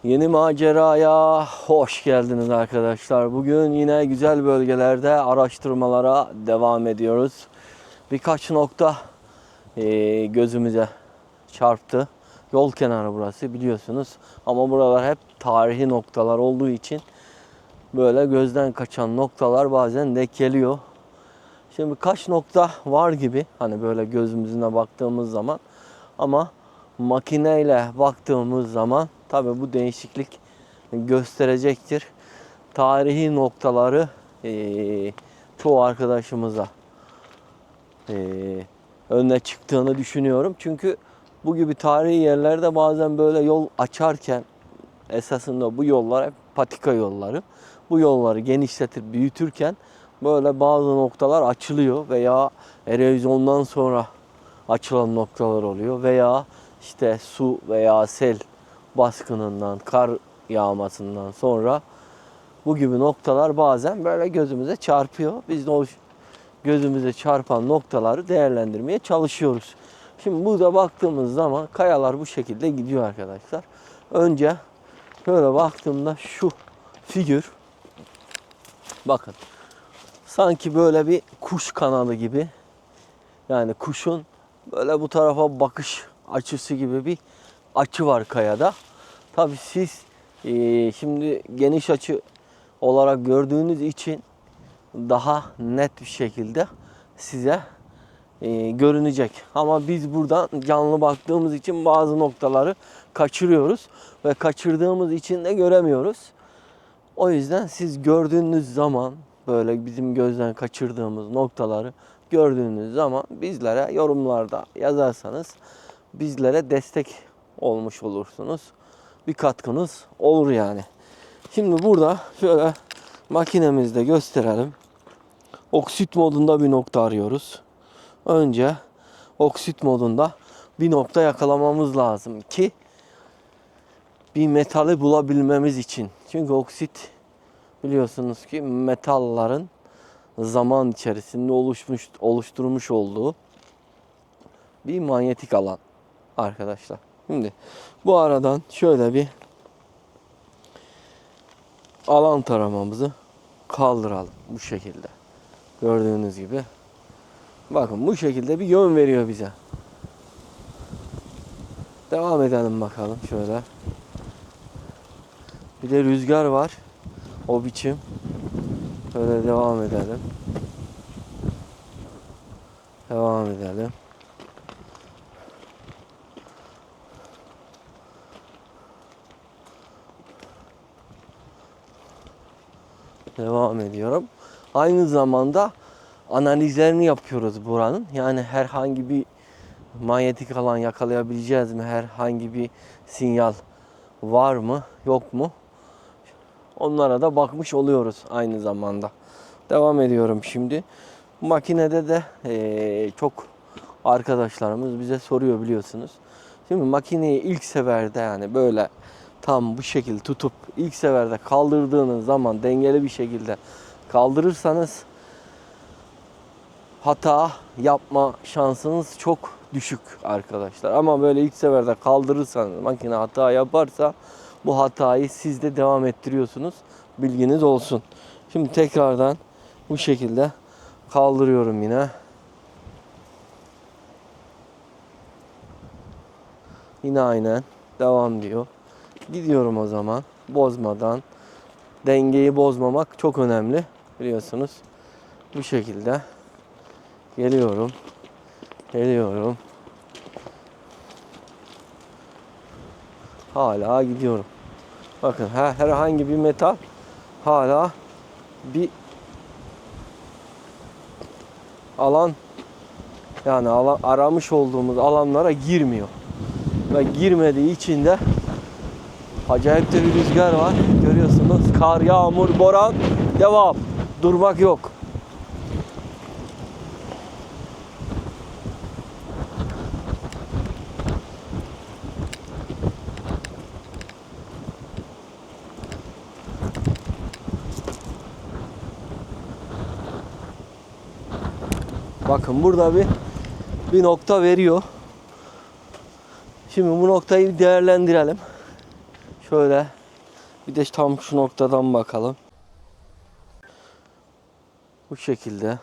Yeni maceraya hoş geldiniz arkadaşlar. Bugün yine güzel bölgelerde araştırmalara devam ediyoruz. Birkaç nokta gözümüze çarptı. Yol kenarı burası biliyorsunuz. Ama buralar hep tarihi noktalar olduğu için böyle gözden kaçan noktalar bazen denk geliyor. Şimdi birkaç nokta var gibi hani böyle gözümüzüne baktığımız zaman, ama makineyle baktığımız zaman tabii bu değişiklik gösterecektir. Tarihi noktaları çoğu arkadaşımıza önüne çıktığını düşünüyorum. Çünkü bu gibi tarihi yerlerde bazen böyle yol açarken esasında bu yollar hep patika yolları. Bu yolları genişletip büyütürken böyle bazı noktalar açılıyor veya erozyondan sonra açılan noktalar oluyor veya işte su veya sel baskınından, kar yağmasından sonra bu gibi noktalar bazen böyle gözümüze çarpıyor. Biz de o gözümüze çarpan noktaları değerlendirmeye çalışıyoruz. Şimdi burada baktığımız zaman kayalar bu şekilde gidiyor arkadaşlar. Önce şöyle baktığımda şu figür, bakın, sanki böyle bir kuş kanadı gibi, yani kuşun böyle bu tarafa bakış açısı gibi bir açı var kayada. Tabii siz şimdi geniş açı olarak gördüğünüz için daha net bir şekilde size görünecek. Ama biz buradan canlı baktığımız için bazı noktaları kaçırıyoruz ve kaçırdığımız için de göremiyoruz. O yüzden siz gördüğünüz zaman, böyle bizim gözden kaçırdığımız noktaları gördüğünüz zaman bizlere yorumlarda yazarsanız bizlere destek olmuş olursunuz. Bir katkınız olur yani. Şimdi burada şöyle makinemizde gösterelim. Oksit modunda bir nokta arıyoruz. Önce oksit modunda bir nokta yakalamamız lazım ki bir metali bulabilmemiz için. Çünkü oksit biliyorsunuz ki metalların zaman içerisinde oluşturmuş olduğu bir manyetik alan arkadaşlar. Şimdi bu aradan şöyle bir alan taramamızı kaldıralım bu şekilde. Gördüğünüz gibi. Bakın bu şekilde bir yön veriyor bize. Devam edelim bakalım şöyle. Bir de rüzgar var. O biçim. Şöyle devam edelim. Devam edelim. Devam ediyorum. Aynı zamanda analizlerini yapıyoruz buranın. Yani herhangi bir manyetik alan yakalayabileceğiz mi? Herhangi bir sinyal var mı? Yok mu? Onlara da bakmış oluyoruz aynı zamanda. Devam ediyorum şimdi. Bu makinede de çok arkadaşlarımız bize soruyor biliyorsunuz. Şimdi makineyi ilk seferde, yani böyle tam bu şekilde tutup ilk seferde kaldırdığınız zaman, dengeli bir şekilde kaldırırsanız hata yapma şansınız çok düşük arkadaşlar. Ama böyle ilk seferde kaldırırsanız, makine hata yaparsa bu hatayı siz de devam ettiriyorsunuz. Bilginiz olsun. Şimdi tekrardan bu şekilde kaldırıyorum yine. Yine aynen devam diyor. Gidiyorum o zaman bozmadan. Dengeyi bozmamak çok önemli biliyorsunuz. Bu şekilde geliyorum. Geliyorum. Hala gidiyorum. Bakın herhangi bir metal hala bir alan, yani aramış olduğumuz alanlara girmiyor. Ve girmediği için de acayip de bir rüzgar var. Görüyorsunuz. Kar, yağmur, boran devam. Durmak yok. Bakın burada bir nokta veriyor. Şimdi bu noktayı değerlendirelim. Şöyle bir de tam şu noktadan bakalım. Bu şekilde.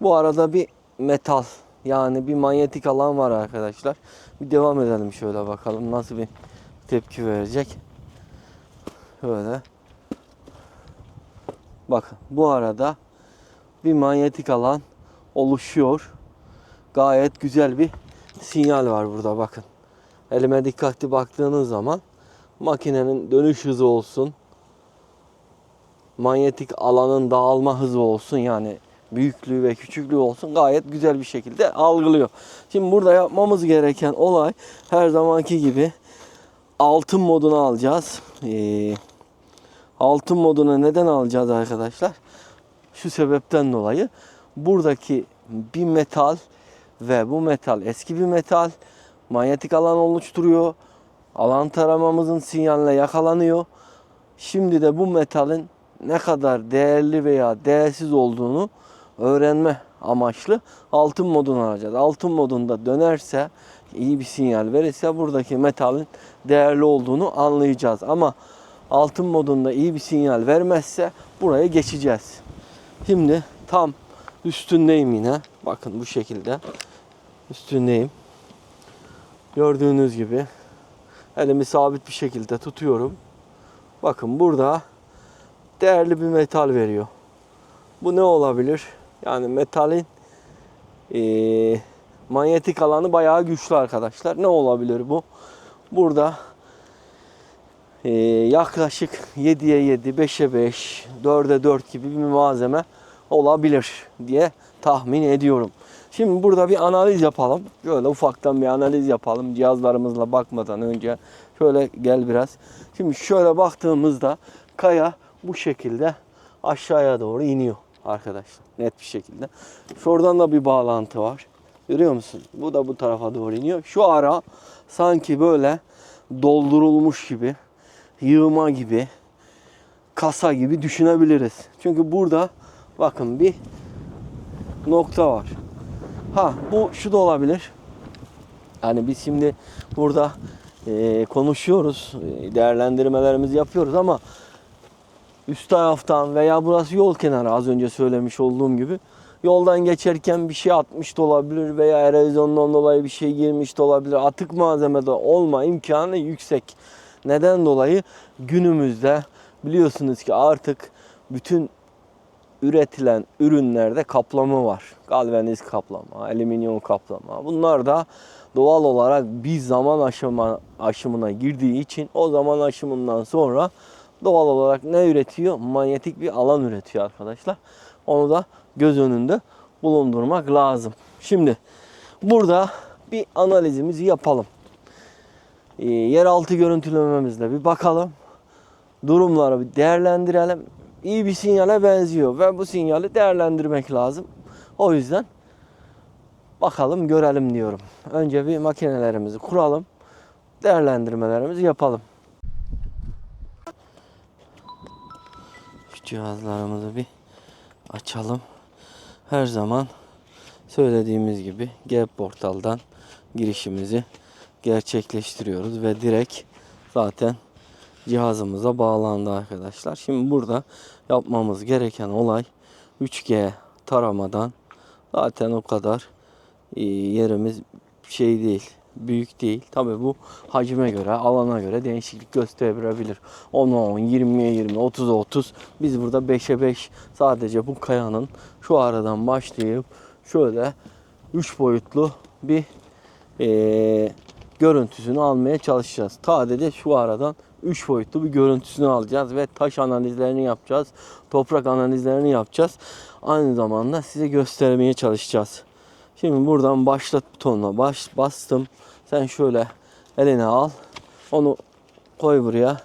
Bu arada bir metal, yani bir manyetik alan var arkadaşlar. Bir devam edelim, şöyle bakalım nasıl bir tepki verecek. Şöyle. Bakın bu arada bir manyetik alan oluşuyor. Gayet güzel bir sinyal var burada, bakın. Elime dikkatli baktığınız zaman makinenin dönüş hızı olsun, manyetik alanın dağılma hızı olsun, yani büyüklüğü ve küçüklüğü olsun, gayet güzel bir şekilde algılıyor. Şimdi burada yapmamız gereken olay her zamanki gibi altın modunu alacağız. Altın modunu neden alacağız arkadaşlar? Şu sebepten dolayı, buradaki bir metal ve bu metal eski bir metal manyetik alan oluşturuyor. Alan taramamızın sinyaline yakalanıyor. Şimdi de bu metalin ne kadar değerli veya değersiz olduğunu öğrenme amaçlı altın modunu alacağız. Altın modunda dönerse, iyi bir sinyal verirse buradaki metalin değerli olduğunu anlayacağız. Ama altın modunda iyi bir sinyal vermezse buraya geçeceğiz. Şimdi tam üstündeyim yine. Bakın bu şekilde üstündeyim. Gördüğünüz gibi elimi sabit bir şekilde tutuyorum. Bakın burada değerli bir metal veriyor. Bu ne olabilir? Yani metalin manyetik alanı bayağı güçlü arkadaşlar. Ne olabilir bu? Burada yaklaşık 7'ye 7, 5'e 5, 4'e 4 gibi bir malzeme olabilir diye tahmin ediyorum. Şimdi burada bir analiz yapalım. Şöyle ufaktan bir analiz yapalım. Cihazlarımızla bakmadan önce. Şöyle gel biraz. Şimdi şöyle baktığımızda kaya bu şekilde aşağıya doğru iniyor arkadaşlar. Net bir şekilde. Şuradan da bir bağlantı var. Görüyor musun? Bu da bu tarafa doğru iniyor. Şu ara sanki böyle doldurulmuş gibi, yığma gibi, kasa gibi düşünebiliriz. Çünkü burada bakın bir nokta var. Bu şu da olabilir. Yani biz şimdi burada konuşuyoruz, değerlendirmelerimizi yapıyoruz ama üst taraftan veya burası yol kenarı, az önce söylemiş olduğum gibi, yoldan geçerken bir şey atmış da olabilir veya erozyondan dolayı bir şey girmiş de olabilir. Atık malzemede olma imkanı yüksek. Neden dolayı? Günümüzde biliyorsunuz ki artık bütün üretilen ürünlerde kaplama var. Galvaniz kaplama, alüminyum kaplama. Bunlar da doğal olarak bir zaman aşımına girdiği için o zaman aşımından sonra doğal olarak ne üretiyor? Manyetik bir alan üretiyor arkadaşlar. Onu da göz önünde bulundurmak lazım. Şimdi burada bir analizimizi yapalım. Yeraltı görüntülememizle bir bakalım. Durumları bir değerlendirelim. İyi bir sinyale benziyor ve bu sinyali değerlendirmek lazım. O yüzden bakalım, görelim diyorum. Önce bir makinelerimizi kuralım. Değerlendirmelerimizi yapalım. Şu cihazlarımızı bir açalım. Her zaman söylediğimiz gibi G portaldan girişimizi gerçekleştiriyoruz ve direkt zaten cihazımıza bağlandı arkadaşlar. Şimdi burada yapmamız gereken olay 3G taramadan, zaten o kadar yerimiz şey değil, büyük değil. Tabii bu hacime göre, alana göre değişiklik gösterebilir. 10'a 10, 20'ye 20, 30'a 30. Biz burada 5'e 5 sadece bu kayanın şu aradan başlayıp şöyle 3 boyutlu bir görüntüsünü almaya çalışacağız. Sadece şu aradan 3 boyutlu bir görüntüsünü alacağız ve taş analizlerini yapacağız. Toprak analizlerini yapacağız. Aynı zamanda size göstermeye çalışacağız. Şimdi buradan başlat butonuna bastım. Sen şöyle eline al. Onu koy buraya.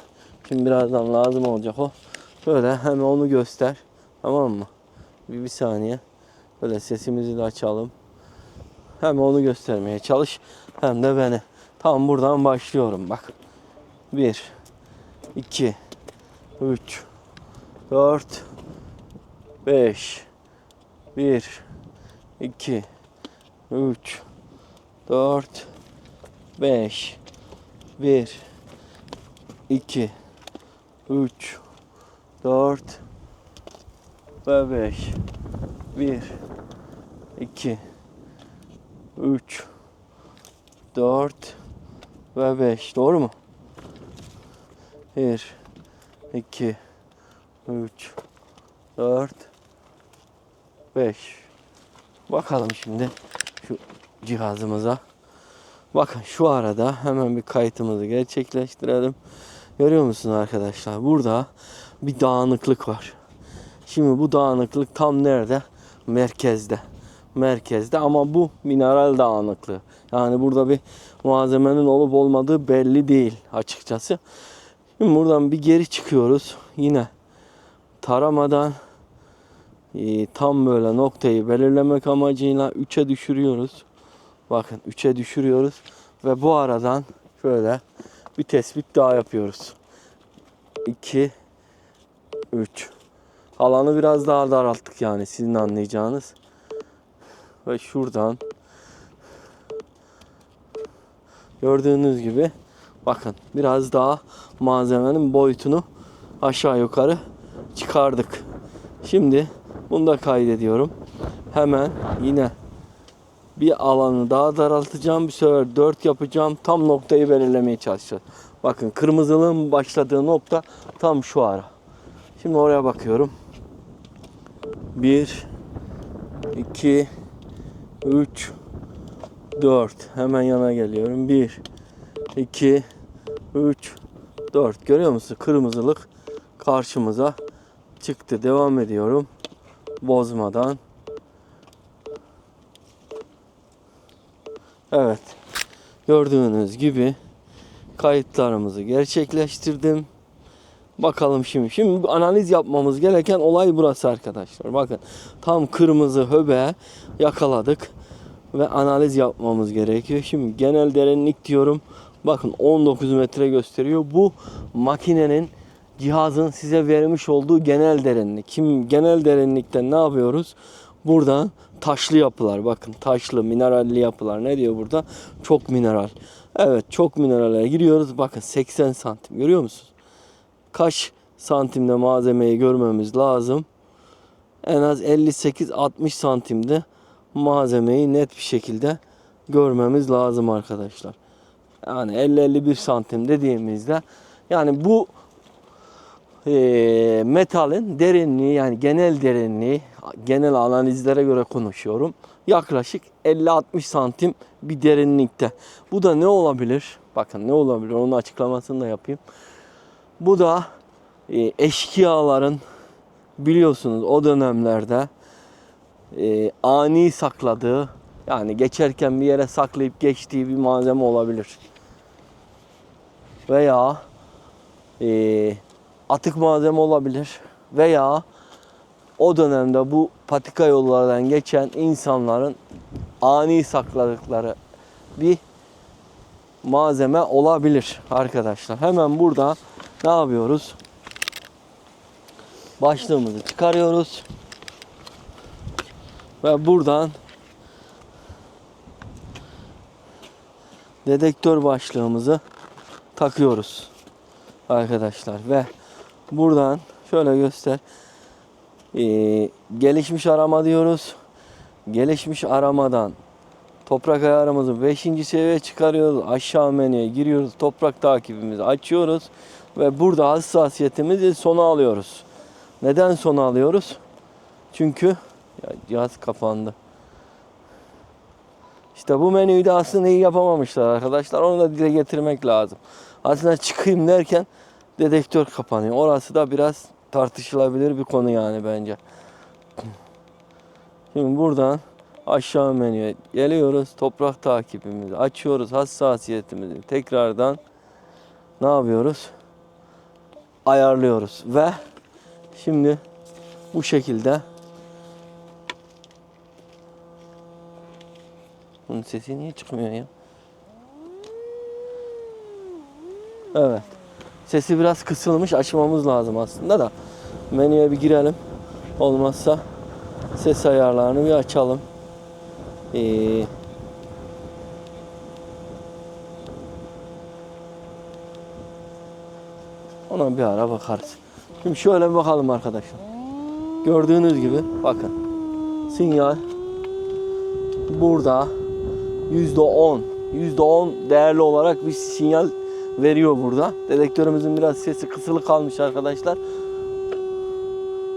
Şimdi birazdan lazım olacak o. Şöyle hemen onu göster. Tamam mı? Bir saniye. Böyle sesimizi de açalım. Hem onu göstermeye çalış hem de beni. Tam buradan başlıyorum bak. 1 2 3 4 5 1 2 3 4 5 1 2, 3, 4 ve 5. 1, 2, 3, 4 ve 5. Doğru mu? 1, 2, 3, 4, 5. Bakalım şimdi şu cihazımıza. Bakın şu arada hemen bir kayıtımızı gerçekleştirelim. Görüyor musunuz arkadaşlar? Burada bir dağınıklık var. Şimdi bu dağınıklık tam nerede? Merkezde. Merkezde ama bu mineral dağınıklığı. Yani burada bir malzemenin olup olmadığı belli değil açıkçası. Şimdi buradan bir geri çıkıyoruz. Yine taramadan tam böyle noktayı belirlemek amacıyla 3'e düşürüyoruz. Bakın 3'e düşürüyoruz ve bu aradan şöyle bir tespit daha yapıyoruz. 2, 3. Alanı biraz daha daralttık yani sizin anlayacağınız. Ve şuradan gördüğünüz gibi bakın biraz daha malzemenin boyutunu aşağı yukarı çıkardık. Şimdi bunu da kaydediyorum. Hemen yine bir alanı daha daraltacağım. Bir sefer 4 yapacağım. Tam noktayı belirlemeye çalışacağız. Bakın kırmızılığın başladığı nokta tam şu ara. Şimdi oraya bakıyorum. 1, 2, 3, 4. Hemen yana geliyorum. 1, 2, 3, 4. Görüyor musun? Kırmızılık karşımıza çıktı. Devam ediyorum. Bozmadan. Evet. Gördüğünüz gibi kayıtlarımızı gerçekleştirdim. Bakalım şimdi. Şimdi analiz yapmamız gereken olay burası arkadaşlar. Bakın tam kırmızı höbe yakaladık. Ve analiz yapmamız gerekiyor. Şimdi genel derinlik diyorum. Bakın 19 metre gösteriyor. Bu makinenin, cihazın size vermiş olduğu genel derinlik. Şimdi genel derinlikten ne yapıyoruz? Buradan taşlı yapılar. Bakın taşlı, mineralli yapılar. Ne diyor burada? Çok mineral. Evet, çok minerale giriyoruz. Bakın 80 santim. Görüyor musunuz? Kaç santimde malzemeyi görmemiz lazım? En az 58-60 santimde malzemeyi net bir şekilde görmemiz lazım arkadaşlar. Yani 50-51 santim dediğimizde yani bu metalin derinliği, yani genel derinliği, genel analizlere göre konuşuyorum. Yaklaşık 50-60 santim bir derinlikte. Bu da ne olabilir? Bakın ne olabilir? Onun açıklamasını da yapayım. Bu da eşkıyaların, biliyorsunuz o dönemlerde ani sakladığı, yani geçerken bir yere saklayıp geçtiği bir malzeme olabilir. Veya atık malzeme olabilir. Veya o dönemde bu patika yollardan geçen insanların ani sakladıkları bir malzeme olabilir arkadaşlar. Hemen burada ne yapıyoruz? Başlığımızı çıkarıyoruz. Ve buradan dedektör başlığımızı takıyoruz arkadaşlar. Ve buradan şöyle göster. Gelişmiş arama diyoruz. Gelişmiş aramadan toprak ayarımızı 5. seviyeye çıkarıyoruz. Aşağı menüye giriyoruz. Toprak takibimizi açıyoruz. Ve burada hassasiyetimizi sona alıyoruz. Neden sona alıyoruz? Çünkü ya cihaz kapandı. İşte bu menüyü de aslında iyi yapamamışlar arkadaşlar. Onu da dile getirmek lazım. Aslında çıkayım derken dedektör kapanıyor. Orası da biraz tartışılabilir bir konu yani bence. Şimdi buradan aşağı menüye geliyoruz. Toprak takibimizi açıyoruz. Hassasiyetimizi tekrardan ne yapıyoruz? Ayarlıyoruz. Ve şimdi bu şekilde. Bunun sesi niye çıkmıyor ya? Evet. Sesi biraz kısılmış. Açmamız lazım aslında da. Menüye bir girelim. Olmazsa ses ayarlarını bir açalım. Ona bir ara bakarız. Şimdi şöyle bir bakalım arkadaşlar. Gördüğünüz gibi bakın. Sinyal burada %10. %10 değerli olarak bir sinyal veriyor burada. Dedektörümüzün biraz sesi kısılı kalmış arkadaşlar.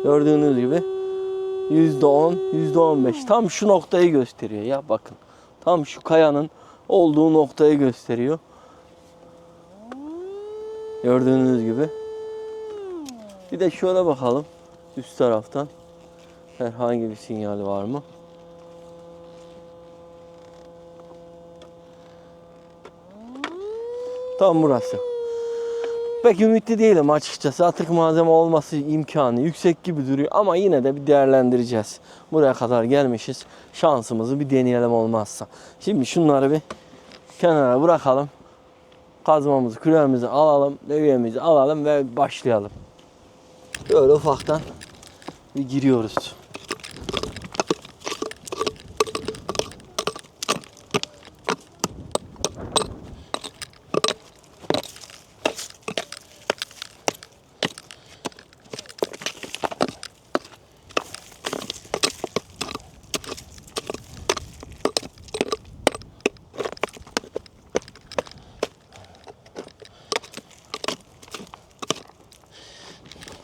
Gördüğünüz gibi %10, %15. Tam şu noktayı gösteriyor ya bakın. Tam şu kayanın olduğu noktayı gösteriyor. Gördüğünüz gibi. Bir de şöyle bakalım. Üst taraftan herhangi bir sinyal var mı? Tam burası. Pek ümitli değilim açıkçası. Atık malzeme olması imkanı yüksek gibi duruyor ama yine de bir değerlendireceğiz. Buraya kadar gelmişiz. Şansımızı bir deneyelim olmazsa. Şimdi şunları bir kenara bırakalım. Kazmamızı, küreğimizi alalım, devyemizi alalım ve başlayalım. Böyle ufaktan bir giriyoruz.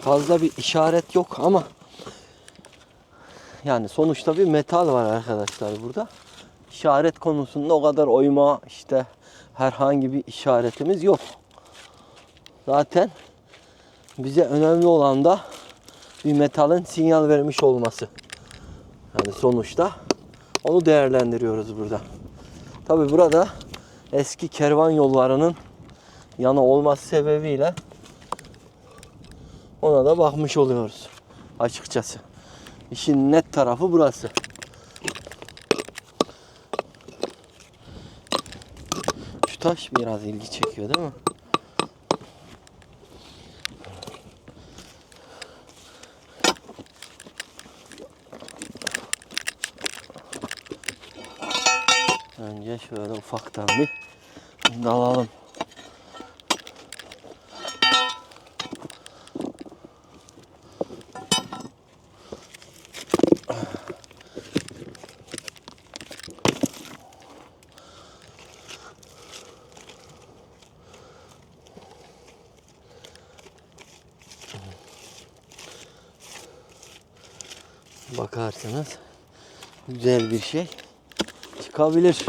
Fazla bir işaret yok ama yani sonuçta bir metal var arkadaşlar burada. İşaret konusunda o kadar oyma işte herhangi bir işaretimiz yok. Zaten bize önemli olan da bir metalin sinyal vermiş olması. Yani sonuçta onu değerlendiriyoruz burada. Tabi burada eski kervan yollarının yanı olması sebebiyle ona da bakmış oluyoruz açıkçası. İşin net tarafı burası. Şu taş biraz ilgi çekiyor değil mi? Önce şöyle ufaktan bir dalalım. Bakarsanız güzel bir şey çıkabilir.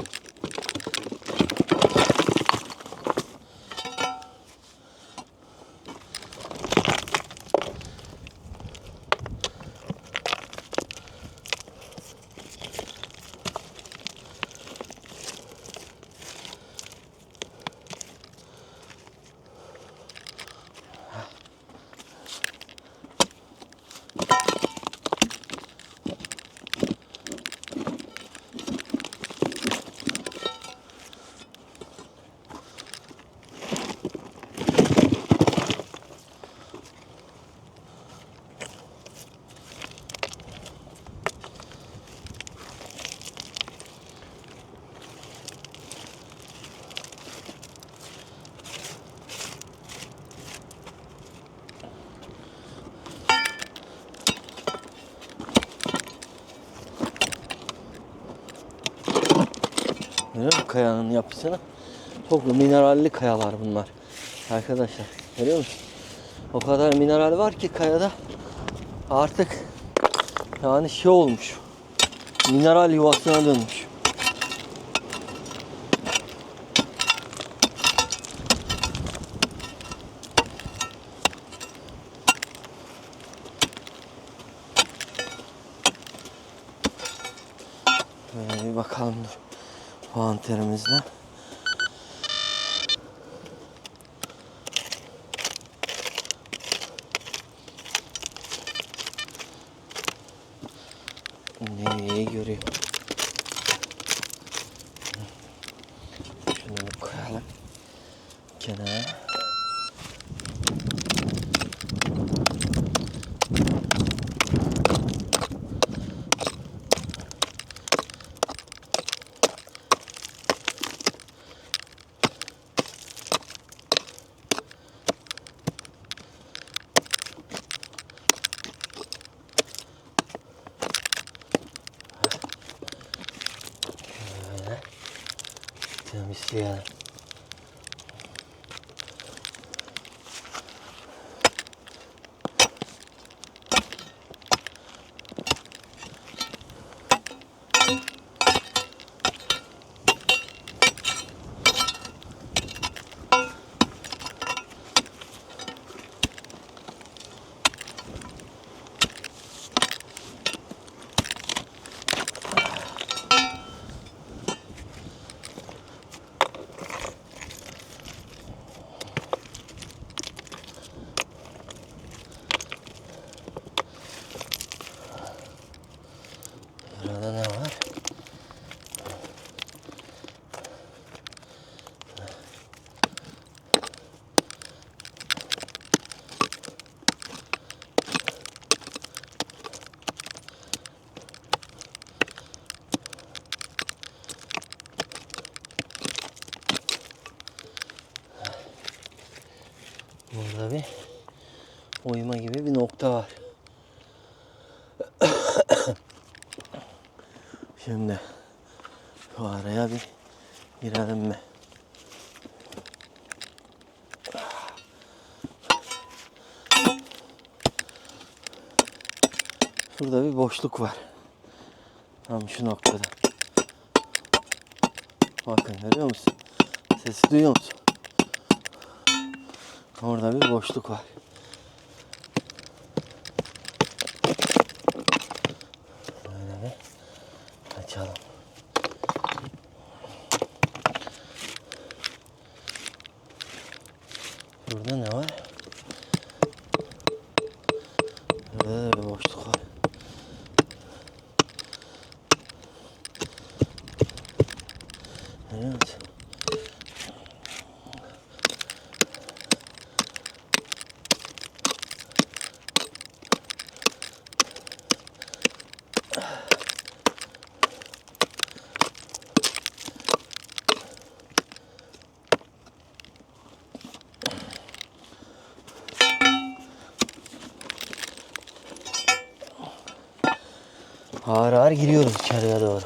Görüyor musun kayanın yapısını? Çok mineralli kayalar bunlar. Arkadaşlar görüyor musun? O kadar mineral var ki kayada artık yani şey olmuş. Mineral yuvasına dönmüş. Böyle bir bakalım dur. Panterimizle. Neyi görüyor? Şunu koyalım kenara. isteyelim. Burada ne var? Burada bir oyma gibi bir nokta var. Şimdi şu araya bir girelim mi? Şurada bir boşluk var. Tam şu noktada. Bakın görüyor musun? Sesi duyuyor musun? Orada bir boşluk var. Böyle bir açalım. Burada ne var? Burada da bir boşluk var. Görüyor musun? Ağır ağır giriyoruz içeriye doğru.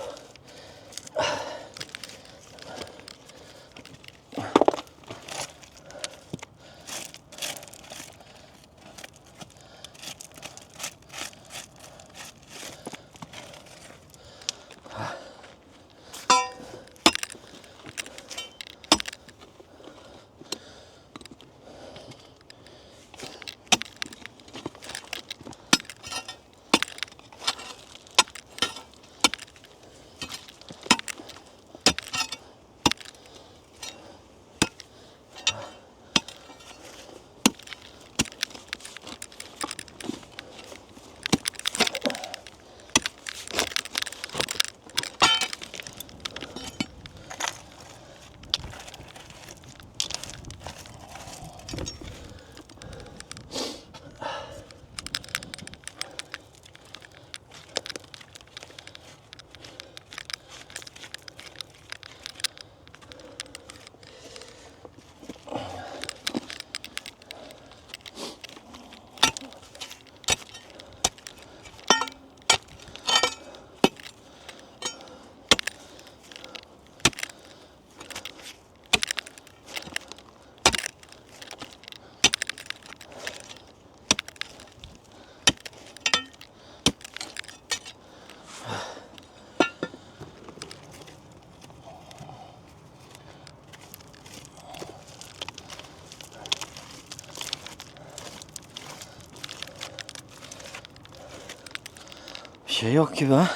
Bir şey yok gibi ha.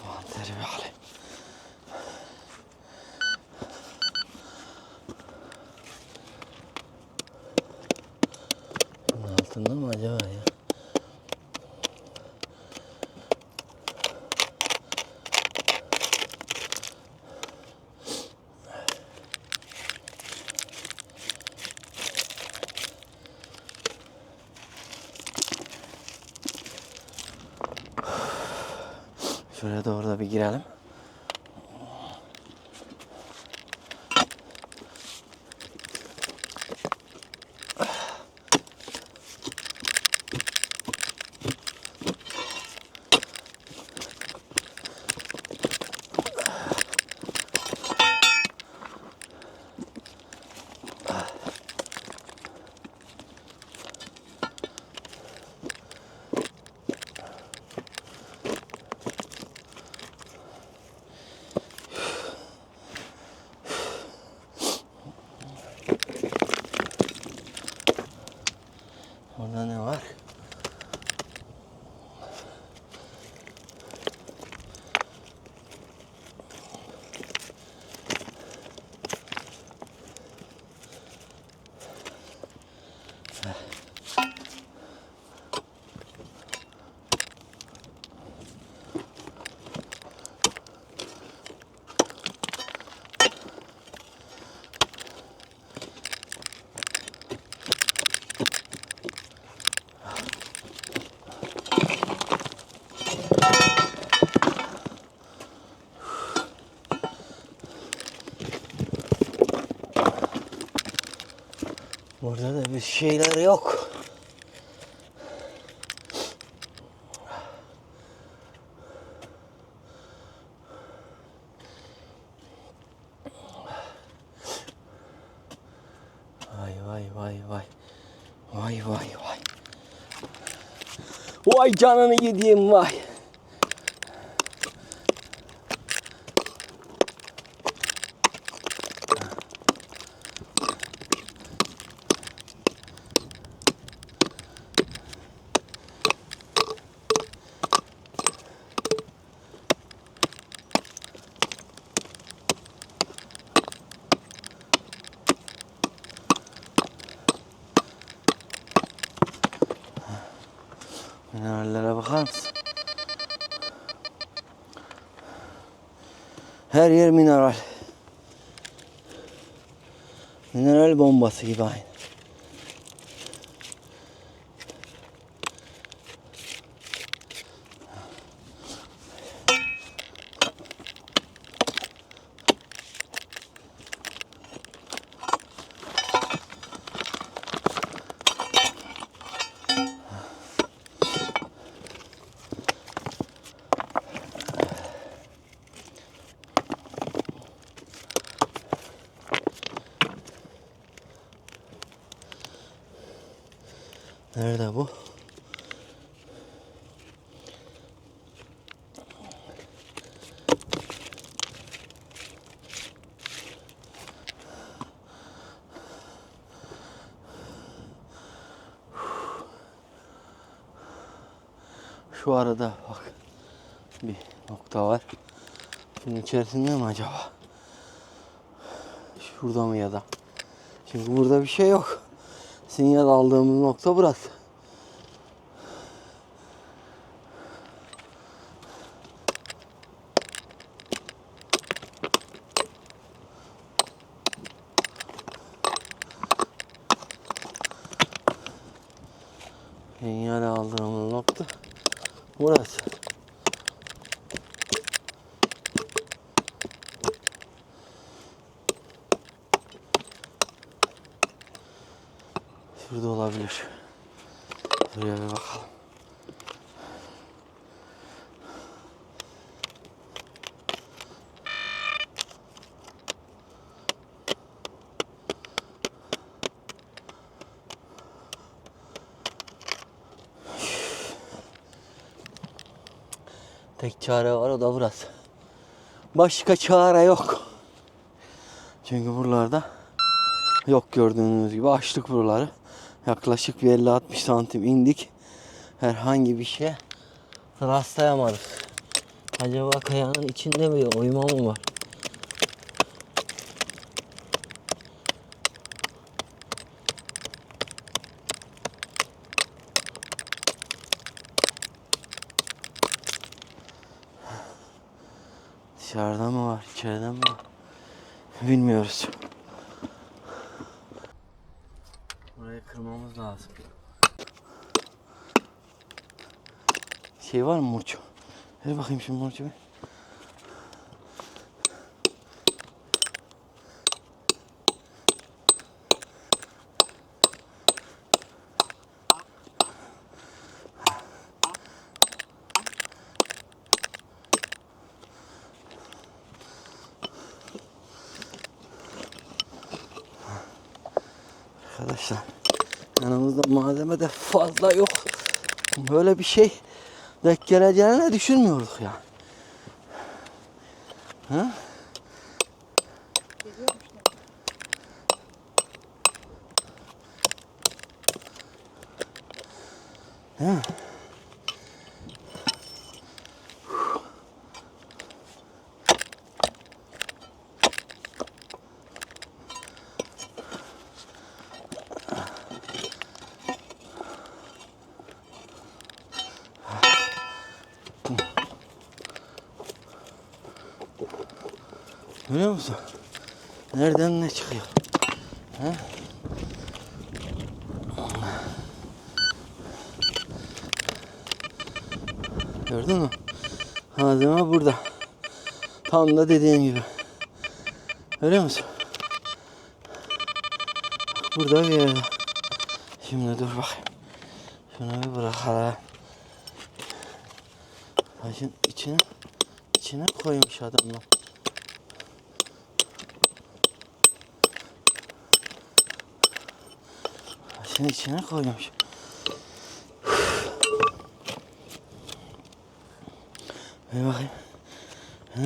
Manteri bir alayım. Bunun altında mı acaba ya? Şuraya doğru da bir girelim. Burada ne var? Burada da bir şeyler yok. Vay vay vay vay. Vay vay vay. Vay canını yediğim vay. Minerallere bakar mısın? Her yer mineral. Mineral bombası gibi aynı. Nerede bu? Şu arada bak bir nokta var. Bunun içerisinde mi acaba? Şurada mı ya da? Çünkü burada bir şey yok. Sinyal aldığımız nokta burası. Sinyal aldığımız nokta burası. Şurada olabilir. Şuraya bir bakalım. Tek çare var, o da burası. Başka çare yok. Çünkü buralarda yok, gördüğünüz gibi açtık buraları. Yaklaşık bir 50-60 santim indik. Herhangi bir şeye rastlayamadık. Acaba kayanın içinde bir oyma mı var? Dışarıda mı var, içeride mi var? Bilmiyoruz. Burayı kırmamız lazım. Şey var mı Murçu? Ver bakayım şimdi Murçu bir. Arkadaşlar yanımızda malzeme de fazla yok. Böyle bir şey denk geleceğini düşünmüyorduk ya. Ha? Değil mi? Görüyor musun? Nereden ne çıkıyor? He? Gördün mü? Malzeme burada. Tam da dediğin gibi. Görüyor musun? Burada bir yerde. Şimdi dur bakayım. Şunu bir bırakalım. Taşın içine koymuş adamlar. Taşın içine koymuş. Bir bakayım. Ha?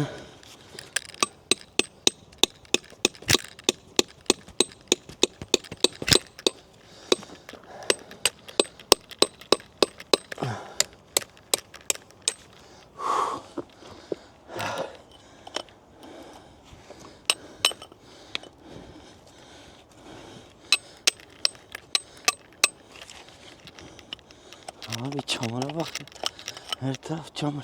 Abi çamura bak. Her taraf çamur.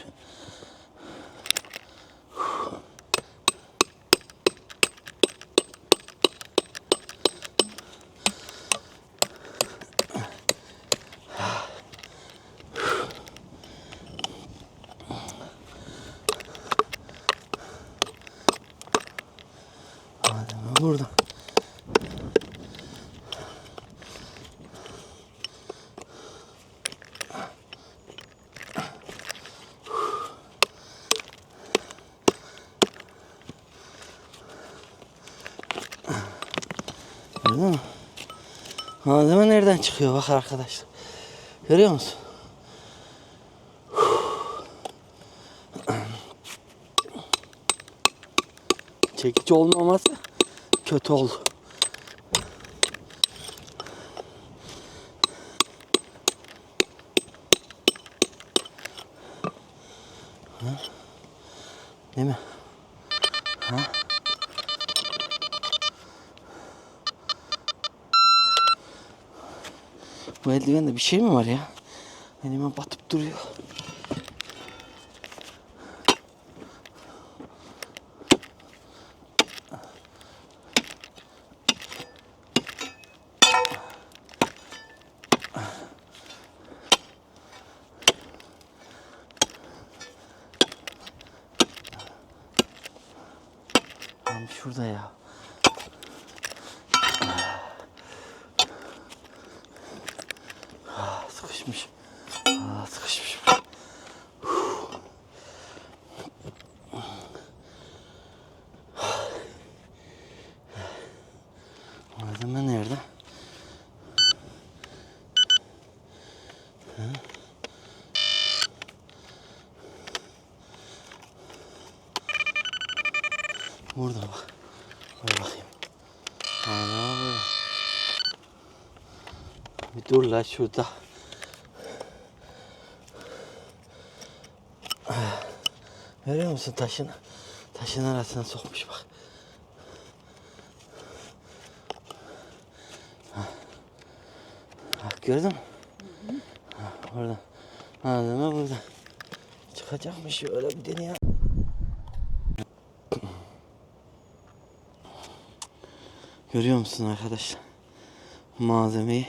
Adem burada. Gördün mü? Malzeme nereden çıkıyor bak arkadaşlar. Görüyor musun? Çekici olmaması kötü oldu. Ha? Değil mi? Ha? Bu eldivende bir şey mi var ya? Elime batıp duruyor. Tam şurada ya. Sıkışmış. Sıkışmış. Malzeme nerede? Burada bak. Dur bakayım. Ana burada. Bir dur la şurada. Görüyor musun taşın arasına sokmuş bak. Bak gördün mü? Orada. Malzeme burada. Çıkacakmış öyle bir deneye. Görüyor musun arkadaşlar? Malzemeyi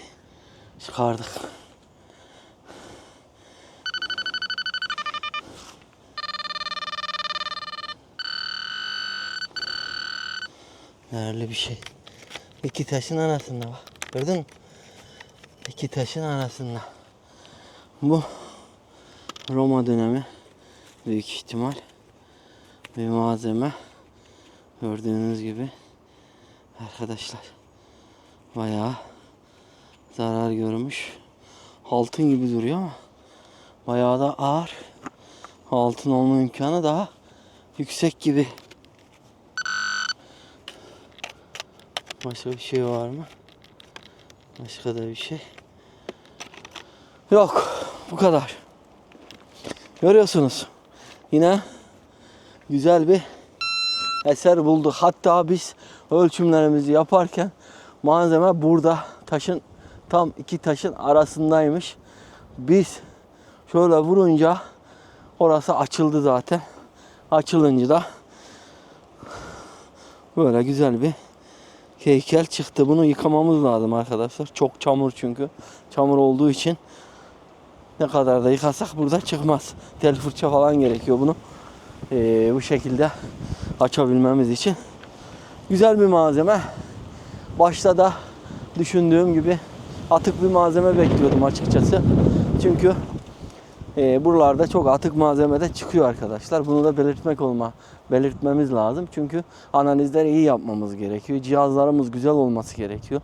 çıkardık. Değerli bir şey. İki taşın arasında bak. Gördün mü? İki taşın arasında. Bu Roma dönemi büyük ihtimal bir malzeme. Gördüğünüz gibi arkadaşlar bayağı zarar görmüş. Altın gibi duruyor ama bayağı da ağır. Altın olma imkanı daha yüksek gibi. Başka bir şey var mı? Başka da bir şey yok. Bu kadar. Görüyorsunuz. Yine güzel bir eser bulduk. Hatta biz ölçümlerimizi yaparken malzeme burada taşın tam iki taşın arasındaymış. Biz şöyle vurunca orası açıldı zaten. Açılınca da böyle güzel bir heykel çıktı. Bunu yıkamamız lazım arkadaşlar. Çok çamur çünkü. Çamur olduğu için ne kadar da yıkasak burada çıkmaz. Tel fırça falan gerekiyor bunu. Bu şekilde açabilmemiz için. Güzel bir malzeme. Başta da düşündüğüm gibi atık bir malzeme bekliyordum açıkçası. Çünkü buralarda çok atık malzeme de çıkıyor arkadaşlar. Bunu da belirtmemiz lazım. Çünkü analizleri iyi yapmamız gerekiyor. Cihazlarımız güzel olması gerekiyor.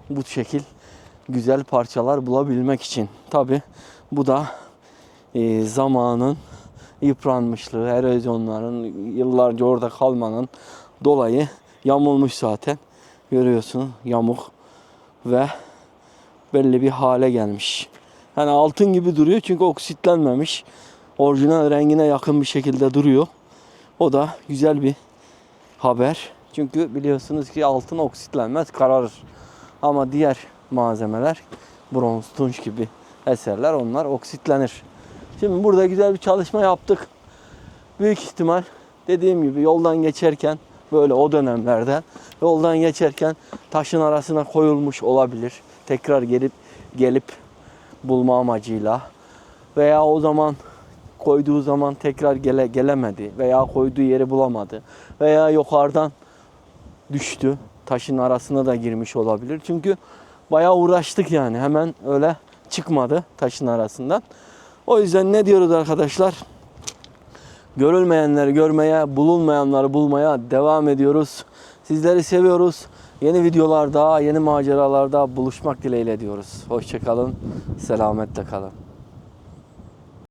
Bu şekil güzel parçalar bulabilmek için. Tabi bu da zamanın yıpranmışlığı, erozyonların, yıllarca orada kalmanın dolayı yamulmuş zaten. Görüyorsun, yamuk ve belli bir hale gelmiş. Yani altın gibi duruyor çünkü oksitlenmemiş. Orijinal rengine yakın bir şekilde duruyor. O da güzel bir haber. Çünkü biliyorsunuz ki altın oksitlenmez, kararır. Ama diğer malzemeler, bronz, tunç gibi eserler, onlar oksitlenir. Şimdi burada güzel bir çalışma yaptık. Büyük ihtimal dediğim gibi yoldan geçerken, böyle o dönemlerde yoldan geçerken taşın arasına koyulmuş olabilir. Tekrar gelip bulma amacıyla, veya o zaman koyduğu zaman tekrar gelemedi veya koyduğu yeri bulamadı veya yukarıdan düştü, taşın arasına da girmiş olabilir. Çünkü bayağı uğraştık yani, hemen öyle çıkmadı taşın arasından. O yüzden ne diyoruz arkadaşlar? Görülmeyenleri görmeye, bulunmayanları bulmaya devam ediyoruz. Sizleri seviyoruz. Yeni videolarda, yeni maceralarda buluşmak dileğiyle diyoruz. Hoşça kalın, selametle kalın.